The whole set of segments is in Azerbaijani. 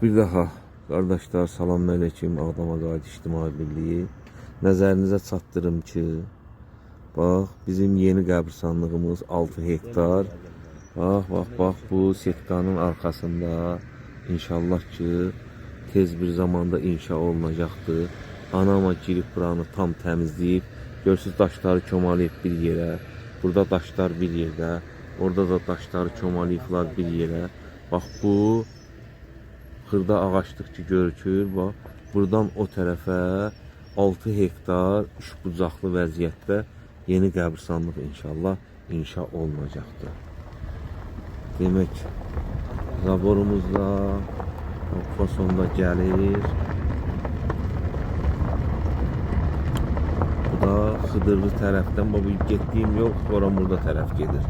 Bir daha kardeşler selamünaleyküm. Ağdam Ağac İctimai Birliği. Nəzərinizə çatdırım ki, bax bizim yeni qəbirstanlığımız 6 hektar. Bax bu setkanın arkasında inşallah ki tez bir zamanda inşa olunacaqdır. Anama girib buranı tam təmizləyib. Görürsüz daşları kömalayıb bir yerə. Burada daşlar bir yerdə. Orada da daşları kömalayıblar bir yerə. Bax bu xırda ağaçlıq ki görükür. Bax buradan o tərəfə 6 hektar üçbucaqlı vəziyyətdə yeni qəbirstanlıq inşallah inşa olunacaqdır. Demək zaborumuzda fasonda gəlir. Bu da Xıdırlı tərəfdən bu getdiyim yol Xoramurda tərəf gedir.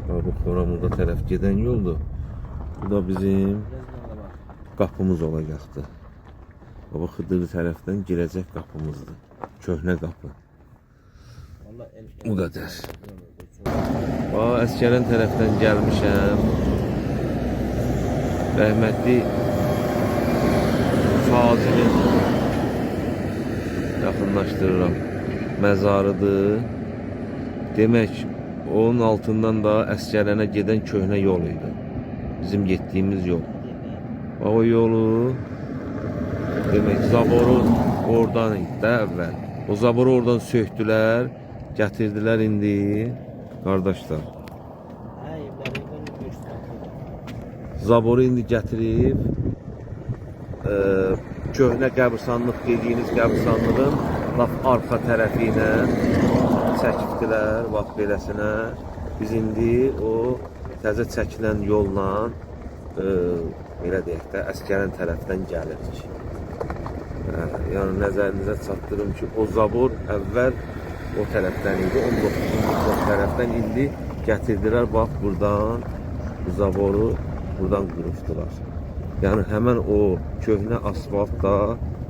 Bu Xoramurda tərəf gedən yoldur. Bu da bizim qapımız olacaqdır. Baba Xıdırlı tərəfdən girəcək qapımızdır. Köhnə qapı. Bu qədər. Əskərən tərəfdən gəlmişəm. Rəhmətli Fazilin yaxınlaşdırıram. Məzarıdır. Demək, onun altından da Əskərənə gedən köhnə yol idi. Bizim getdiyimiz yol. O yolu demək zaboru oradan idi də əvvəl. O zaboru oradan söktülər, gətirdilər indi qardaşlar. Zaboru indi gətirib köhnə qəbirstanlıq dediyiniz qəbirstanlığın laf arxa tərəfi ilə çəkibdilər, bax beləsinə. Biz indi o təzə çəkilən yolla belə deyək də Əskərən tərəfdən gəlirik. Yəni nəzərinizə çatdırım ki, o zabor əvvəl o tərəfdən idi, 19-cu tərəfdən indi gətirdilər, bax buradan bu zaboru buradan qırıbdılar. Yəni həmən o köhnə asfalt da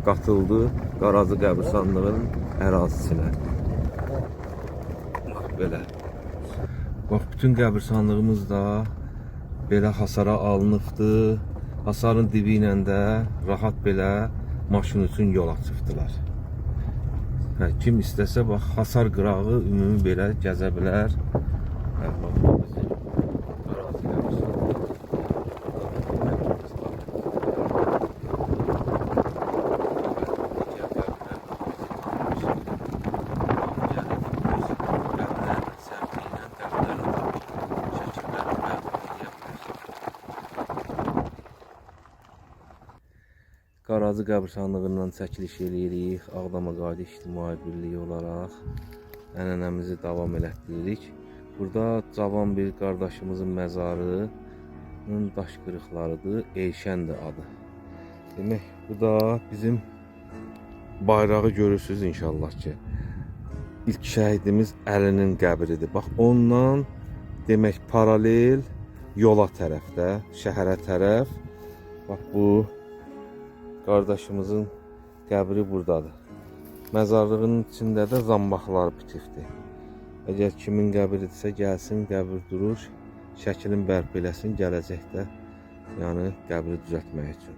qatıldı Qarazı qəbirstanlığının ərazisinə. Bax belə. Bax bütün qəbirstanlığımız da belə hasara alınıbdır. Hasarın dibi ilə də rahat belə maşın üçün yol açıbdılar. Kim istəsə bax hasar qırağı ümumi belə gəzə bilər. Qarazı qəbirstanlığından çəkiliş eləyirik. Ağdam Ağac İctimai Birliyi olaraq ənənəmizi davam elətdiririk. Burada cavan bir qardaşımızın məzarının daş qırıqlarıdır. Eyşəndir adı. Demək bu da bizim bayrağı görürsünüz inşallah ki. İlk şəhidimiz Əlinin qəbridir. Bax ondan demək paralel yola tərəfdə, şəhərə tərəf. Bax bu qardaşımızın qəbri buradadır. Məzarlığın içində də zambaqlar bitifdir. Əgər kimin qəbridirsə gəlsin, qəbir durur, şəklin bərp eləsin, gələcəkdə yəni qəbri düzəltmək üçün.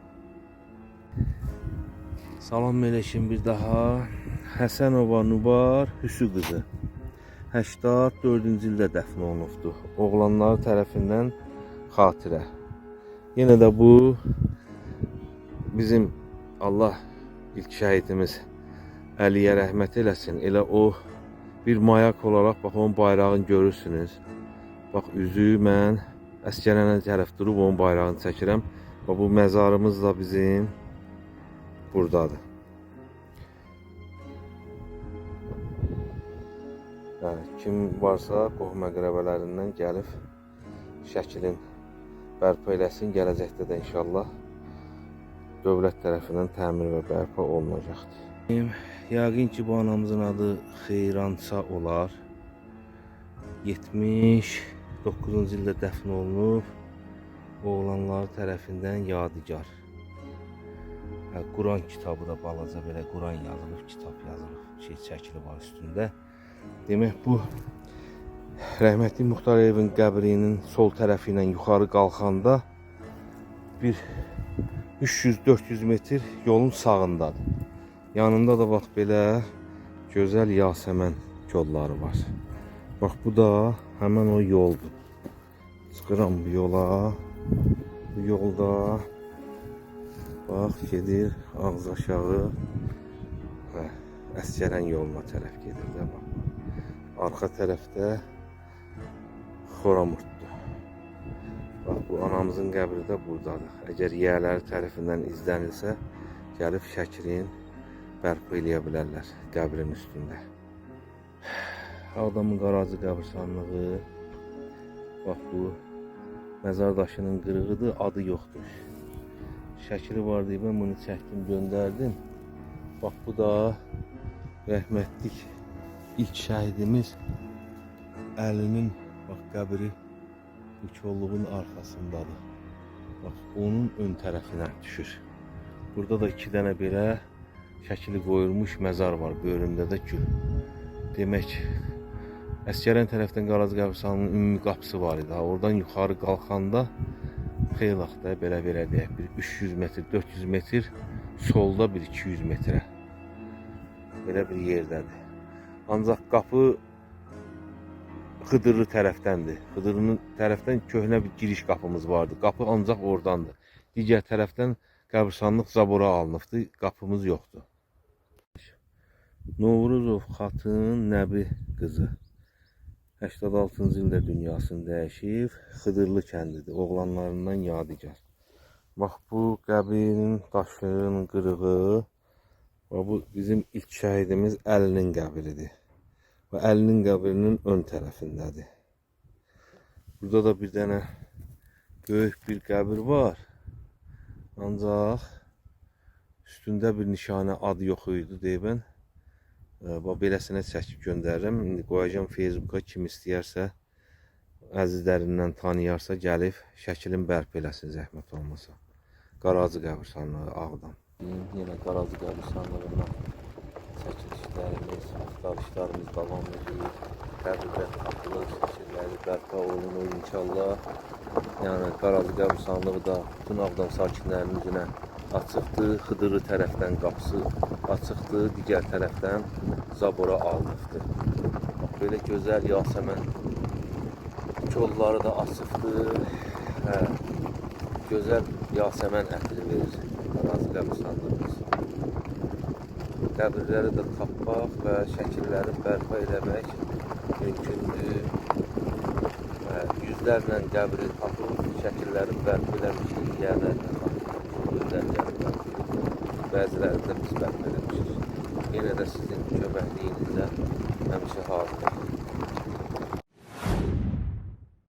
Salam meleşim bir daha. Həsənova Nubar Hüsü qızı 84-cü ildə dəfn olunubdur. Oğlanlar tərəfindən xatirə. Yenə də bu bizim Allah ilk şəhidimiz Əliyə rəhmət eləsin. Elə o bir mayak olaraq bax onun bayrağını görürsünüz. Bax üzü mən Əskərənə tərəf durub onun bayrağını çəkirəm. Bax bu məzarımız da bizim buradadır. Kim varsa qohum əqrəbələrindən gəlib şəklin bərpa eləsin, gələcəkdə də inşallah dövlət tərəfindən təmir və bərpa olunacaqdır. Yəqin ki bu anamızın adı Xeyrança olar. 79-cu ildə dəfn olunub. Oğlanlar tərəfindən yadigar. Quran kitabı da balaca belə Quran yazılıb, kitab yazılıb, çəkili var üstündə. Demək bu rəhmətli Muxtar Əliyevin qəbrinin sol tərəfi ilə yuxarı qalxanda bir 300-400 metr yolun sağındadır. Yanında da bax belə gözəl yasəmən kolları var. Bax bu da həmin o yoldur. Çıxıram bu yola. Bu yolda bax gedir ağız aşağı. Əsgərən yoluna tərəf gedir də bax. Arxa tərəfdə Xoramurtdur. Bax bu anamızın qəbri də buradadır. Əgər yiyələri tərəfindən izlənilsə, gəlib şəklin bərpa eləyə bilərlər qəbrin üstündə. Ağdamın Qaracı qəbirstanlığı. Bax bu məzar daşının qırığıdır, adı yoxdur. Şəkili var deyə mən bunu çəkdim, göndərdim. Bax bu da rəhmətlik ilk şəhidimiz Əlinin bax qəbri bu kolluğun arxasındadır. Bax onun ön tərəfinə düşür. Burada da 2 dənə belə şəkili qoyulmuş məzar var, böyründə də gül. Demək, Əsgərən tərəfdən Qaracı qəbirstanlığının ümumi qapısı var idi. Oradan yuxarı qalxanda xeyli da belə deyək, bir 300 metr, 400 metr, solda bir 200 metrə. Belə bir yerdədir. Ancaq qapı Xıdırlı tərəfdəndir. Xıdırlı tərəfdən köhnə bir giriş qapımız vardı. Qapı ancaq oradandır. Digər tərəfdən qəbirstanlıq zabora alınıbdı. Qapımız yoxdur. Novruzov xatın Nəbi qızı. 86-cı ildə dünyasını dəyişib. Xıdırlı kəndidir. Oğlanlarından yadigar. Bax bu qəbrin daşının qırığı. Bu bizim ilk şəhidimiz Əlinin qəbridir. Və Əlinin qəbrinin ön tərəfindədir. Burada da bir dənə böyük bir qəbir var. Ancaq üstündə bir nişanə adı yox idi deyibən. Beləsinə çəkib göndərirəm. İndi qoyacağım Facebooka, kim istəyərsə, əzizlərindən tanıyarsa gəlib şəklin bərpa eləsin, zəhmət olmasa. Qaracı qəbirstanlığı Ağdam. Yenə Qaracı qəbirstanlığından çəkilişlərimiz, axtarışlarımız davam edir. Qəbirlər tapılır, şəkilləri bərpa olunur inşallah. Yəni Qaracı qəbirstanlığı da bütün Ağdam sakinlərinin üzünə açıqdır. Xıdırlı tərəfdən qapısı açıqdır, digər tərəfdən zabora alınıbdır. Bax belə gözəl yasəmən kolları da açıqdır. Gözəl yasəmən ətri verir Qaracı qəbirstanlığımız. Qəbirləri də tapmaq və şəkilləri bərpa eləmək mümkündür. Yüzlərlə qəbri tapıb, şəkilləri bərpa eləmişik, yiyələrlə bəziləri də biz bərpa eləmişik. Yenə də sizin köməkliyinizlə həmişə hazır.